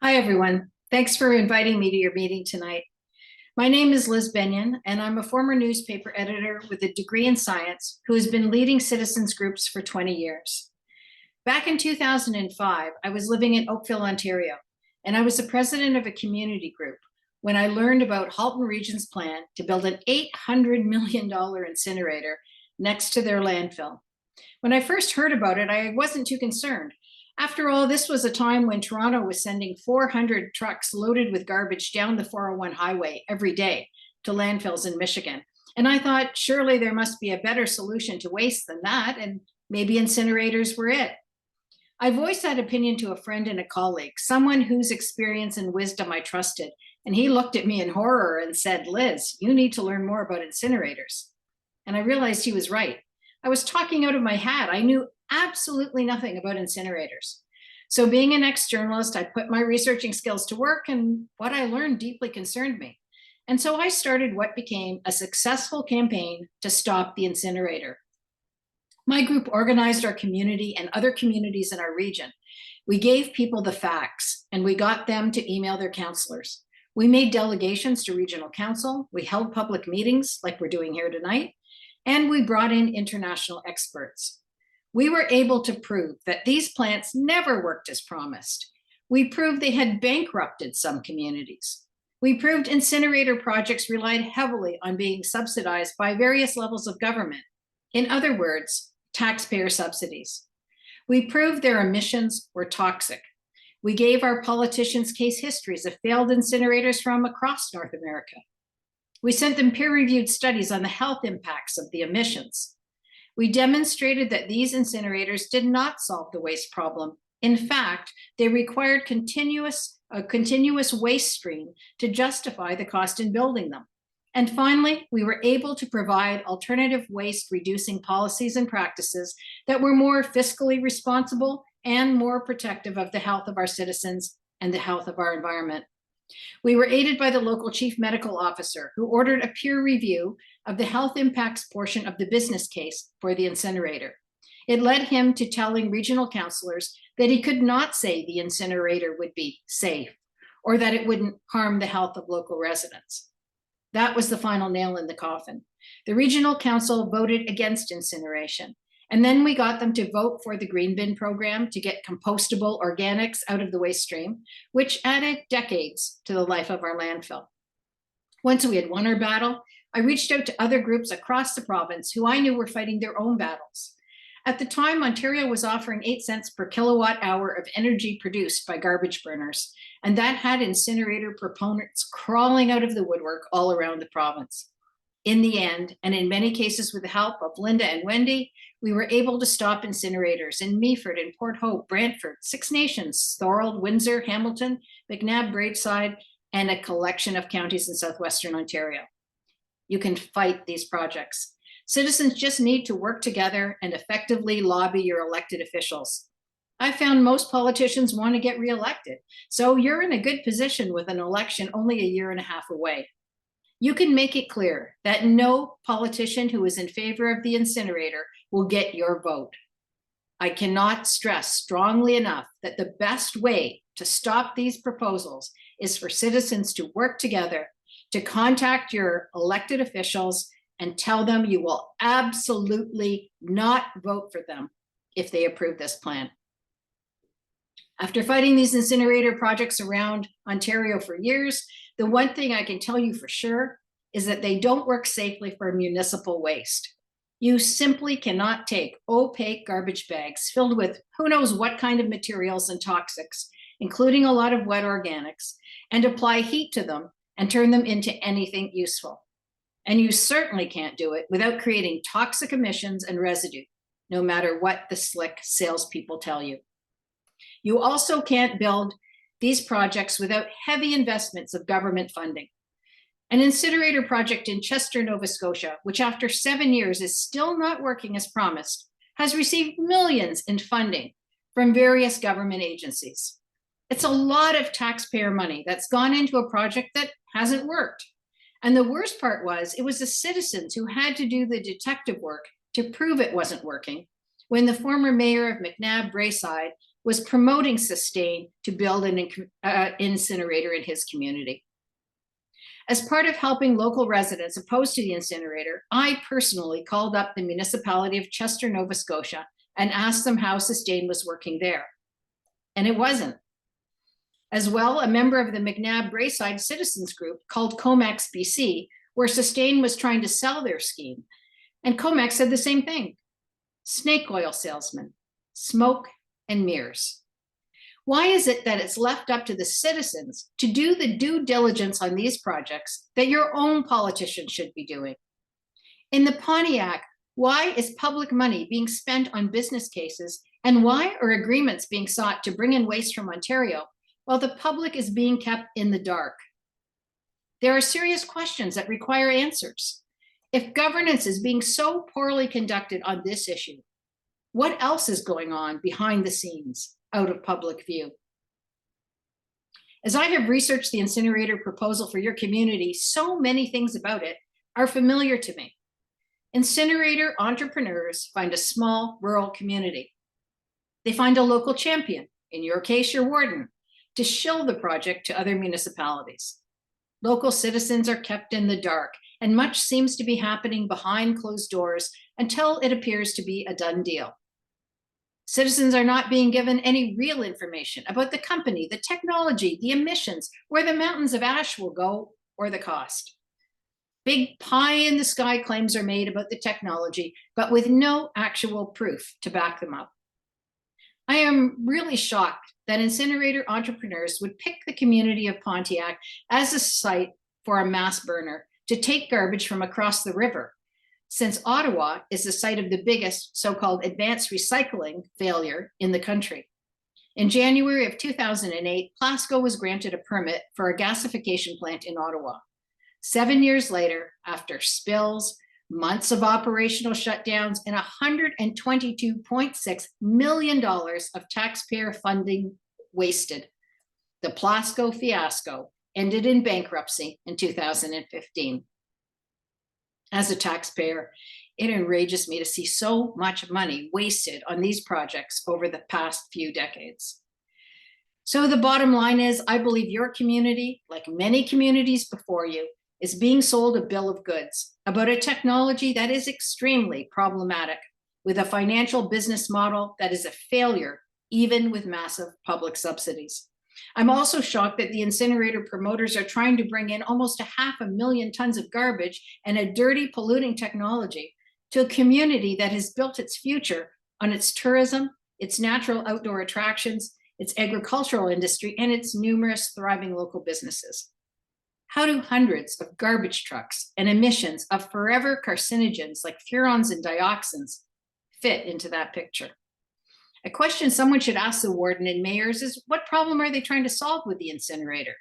Hi, everyone. Thanks for inviting me to your meeting tonight. My name is Liz Benneian, and I'm a former newspaper editor with a degree in science who has been leading citizens groups for 20 years. Back in 2005, I was living in Oakville, Ontario, and I was the president of a community group when I learned about Halton Region's plan to build an $800 million incinerator next to their landfill. When I first heard about it, I wasn't too concerned. After all, this was a time when Toronto was sending 400 trucks loaded with garbage down the 401 highway every day to landfills in Michigan. And I thought, surely there must be a better solution to waste than that, and maybe incinerators were it. I voiced that opinion to a friend and a colleague, someone whose experience and wisdom I trusted, and he looked at me in horror and said, "Liz, you need to learn more about incinerators." And I realized he was right. I was talking out of my hat. I knew absolutely nothing about incinerators. So being an ex-journalist, I put my researching skills to work, and what I learned deeply concerned me. And so I started what became a successful campaign to stop the incinerator. My group organized our community and other communities in our region. We gave people the facts, and we got them to email their counselors. We made delegations to regional council. We held public meetings like we're doing here tonight, and we brought in international experts. We were able to prove that these plants never worked as promised. We proved they had bankrupted some communities. We proved incinerator projects relied heavily on being subsidized by various levels of government. In other words, taxpayer subsidies. We proved their emissions were toxic. We gave our politicians case histories of failed incinerators from across North America. We sent them peer-reviewed studies on the health impacts of the emissions. We demonstrated that these incinerators did not solve the waste problem. In fact, they required a continuous waste stream to justify the cost in building them. And finally, we were able to provide alternative waste reducing policies and practices that were more fiscally responsible and more protective of the health of our citizens and the health of our environment. We were aided by the local chief medical officer who ordered a peer review of the health impacts portion of the business case for the incinerator. It led him to telling regional councillors that he could not say the incinerator would be safe or that it wouldn't harm the health of local residents. That was the final nail in the coffin. The regional council voted against incineration, and then we got them to vote for the green bin program to get compostable organics out of the waste stream, which added decades to the life of our landfill. Once we had won our battle, I reached out to other groups across the province who I knew were fighting their own battles. At the time, Ontario was offering 8 cents per kilowatt hour of energy produced by garbage burners, and that had incinerator proponents crawling out of the woodwork all around the province. In the end, and in many cases with the help of Linda and Wendy, we were able to stop incinerators in Meaford and Port Hope, Brantford, Six Nations, Thorold, Windsor, Hamilton, McNabb, Braeside, and a collection of counties in southwestern Ontario. You can fight these projects. Citizens just need to work together and effectively lobby your elected officials. I found most politicians want to get reelected, so you're in a good position with an election only a year and a half away. You can make it clear that no politician who is in favor of the incinerator will get your vote. I cannot stress strongly enough that the best way to stop these proposals is for citizens to work together, to contact your elected officials and tell them you will absolutely not vote for them if they approve this plan. After fighting these incinerator projects around Ontario for years, the one thing I can tell you for sure is that they don't work safely for municipal waste. You simply cannot take opaque garbage bags filled with who knows what kind of materials and toxics, including a lot of wet organics, and apply heat to them and turn them into anything useful. And you certainly can't do it without creating toxic emissions and residue, no matter what the slick salespeople tell you. You also can't build these projects without heavy investments of government funding. An incinerator project in Chester, Nova Scotia, which after 7 years is still not working as promised, has received millions in funding from various government agencies. It's a lot of taxpayer money that's gone into a project that hasn't worked. And the worst part was, it was the citizens who had to do the detective work to prove it wasn't working when the former mayor of McNabb, Braeside, was promoting Sustain to build an incinerator in his community. As part of helping local residents opposed to the incinerator, I personally called up the municipality of Chester, Nova Scotia, and asked them how Sustain was working there. And it wasn't. As well, a member of the McNabb Braeside Citizens Group called Comex BC, where Sustain was trying to sell their scheme. And Comex said the same thing. Snake oil salesmen, smoke and mirrors. Why is it that it's left up to the citizens to do the due diligence on these projects that your own politicians should be doing? In the Pontiac, why is public money being spent on business cases, and why are agreements being sought to bring in waste from Ontario while the public is being kept in the dark? There are serious questions that require answers. If governance is being so poorly conducted on this issue, what else is going on behind the scenes, out of public view? As I have researched the incinerator proposal for your community, so many things about it are familiar to me. Incinerator entrepreneurs find a small rural community. They find a local champion, in your case, your warden, to shill the project to other municipalities. Local citizens are kept in the dark, and much seems to be happening behind closed doors until it appears to be a done deal. Citizens are not being given any real information about the company, the technology, the emissions, where the mountains of ash will go, or the cost. Big pie-in-the-sky claims are made about the technology, but with no actual proof to back them up. I am really shocked that incinerator entrepreneurs would pick the community of Pontiac as a site for a mass burner to take garbage from across the river, since Ottawa is the site of the biggest so-called advanced recycling failure in the country. In January of 2008, Plasco was granted a permit for a gasification plant in Ottawa. 7 years later, after spills, months of operational shutdowns, and $122.6 million of taxpayer funding wasted, the Plasco fiasco ended in bankruptcy in 2015. As a taxpayer, it enrages me to see so much money wasted on these projects over the past few decades. So the bottom line is, I believe your community, like many communities before you, is being sold a bill of goods about a technology that is extremely problematic, with a financial business model that is a failure, even with massive public subsidies. I'm also shocked that the incinerator promoters are trying to bring in almost 500,000 tons of garbage and a dirty, polluting technology to a community that has built its future on its tourism, its natural outdoor attractions, its agricultural industry, and its numerous thriving local businesses. How do hundreds of garbage trucks and emissions of forever carcinogens like furans and dioxins fit into that picture? A question someone should ask the warden and mayors is, what problem are they trying to solve with the incinerator?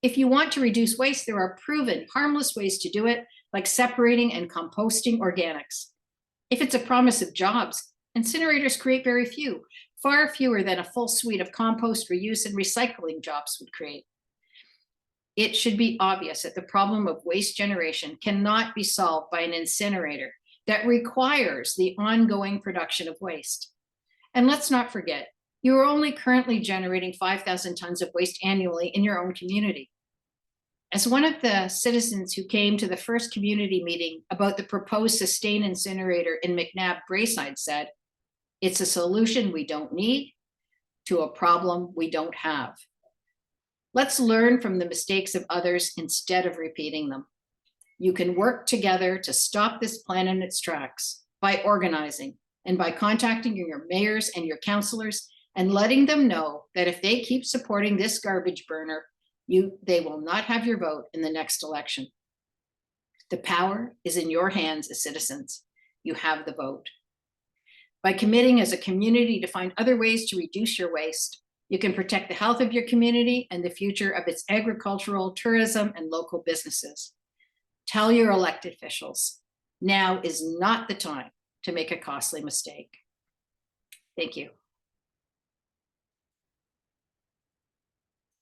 If you want to reduce waste, there are proven harmless ways to do it, like separating and composting organics. If it's a promise of jobs, incinerators create very few, far fewer than a full suite of compost, reuse, and recycling jobs would create. It should be obvious that the problem of waste generation cannot be solved by an incinerator that requires the ongoing production of waste. And let's not forget, you are only currently generating 5,000 tons of waste annually in your own community. As one of the citizens who came to the first community meeting about the proposed Sustain incinerator in McNabb Braeside said, it's a solution we don't need to a problem we don't have. Let's learn from the mistakes of others instead of repeating them. You can work together to stop this plan in its tracks by organizing and by contacting your mayors and your councillors and letting them know that if they keep supporting this garbage burner, they will not have your vote in the next election. The power is in your hands as citizens. You have the vote. By committing as a community to find other ways to reduce your waste, you can protect the health of your community and the future of its agricultural, tourism, and local businesses. Tell your elected officials, now is not the time to make a costly mistake. Thank you.